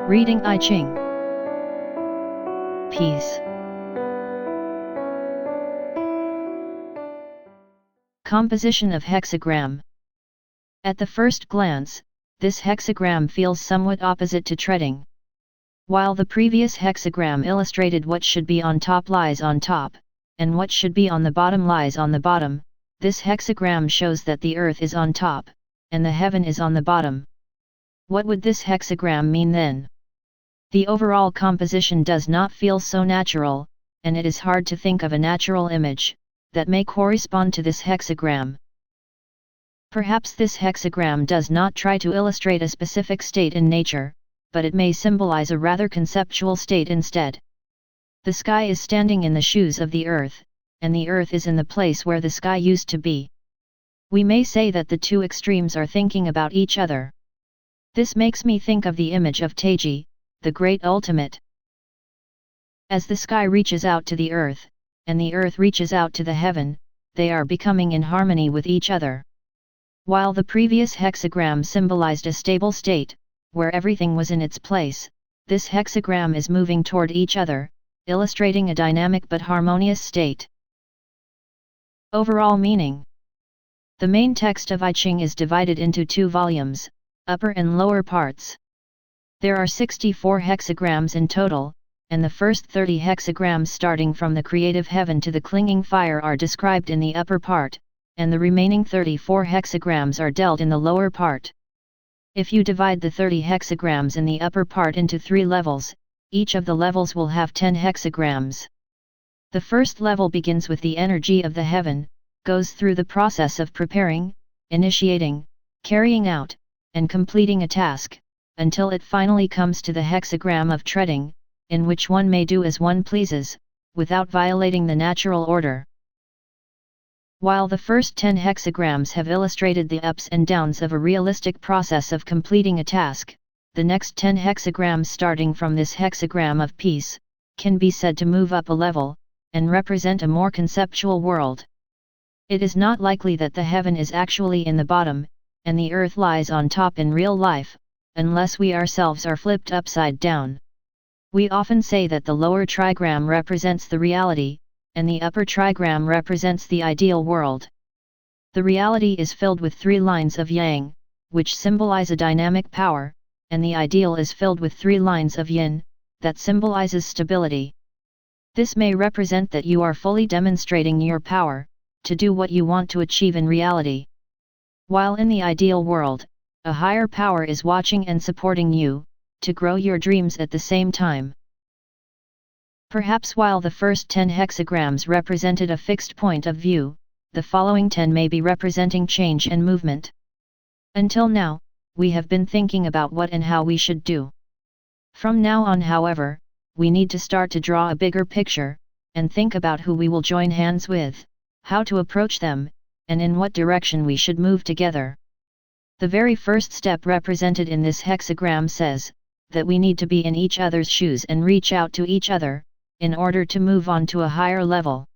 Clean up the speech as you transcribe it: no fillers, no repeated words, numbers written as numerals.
Reading I-Ching. Peace. Composition of hexagram. At the first glance, this hexagram feels somewhat opposite to treading. While the previous hexagram illustrated what should be on top lies on top, and what should be on the bottom lies on the bottom, this hexagram shows that the earth is on top, and the heaven is on the bottom. What would this hexagram mean then? The overall composition does not feel so natural, and it is hard to think of a natural image that may correspond to this hexagram. Perhaps this hexagram does not try to illustrate a specific state in nature, but it may symbolize a rather conceptual state instead. The sky is standing in the shoes of the earth, and the earth is in the place where the sky used to be. We may say that the two extremes are thinking about each other. This makes me think of the image of Taiji, the great ultimate. As the sky reaches out to the earth, and the earth reaches out to the heaven, they are becoming in harmony with each other. While the previous hexagram symbolized a stable state, where everything was in its place, this hexagram is moving toward each other, illustrating a dynamic but harmonious state. Overall meaning. The main text of I-Ching is divided into two volumes, upper and lower parts. There are 64 hexagrams in total, and the first 30 hexagrams starting from the creative heaven to the clinging fire are described in the upper part, and the remaining 34 hexagrams are dealt in the lower part. If you divide the 30 hexagrams in the upper part into 3 levels, each of the levels will have 10 hexagrams. The first level begins with the energy of the heaven, goes through the process of preparing, initiating, carrying out, and completing a task, until it finally comes to the hexagram of treading, in which one may do as one pleases, without violating the natural order. While the first 10 hexagrams have illustrated the ups and downs of a realistic process of completing a task, the next 10 hexagrams starting from this hexagram of peace, can be said to move up a level, and represent a more conceptual world. It is not likely that the heaven is actually in the bottom, and the earth lies on top in real life, unless we ourselves are flipped upside down. We often say that the lower trigram represents the reality, and the upper trigram represents the ideal world. The reality is filled with 3 lines of yang, which symbolize a dynamic power, and the ideal is filled with 3 lines of yin, that symbolizes stability. This may represent that you are fully demonstrating your power, to do what you want to achieve in reality. While in the ideal world, a higher power is watching and supporting you, to grow your dreams at the same time. Perhaps while the first 10 hexagrams represented a fixed point of view, the following 10 may be representing change and movement. Until now, we have been thinking about what and how we should do. From now on, however, we need to start to draw a bigger picture, and think about who we will join hands with, how to approach them, and in what direction we should move together. The very first step represented in this hexagram says, that we need to be in each other's shoes and reach out to each other, in order to move on to a higher level.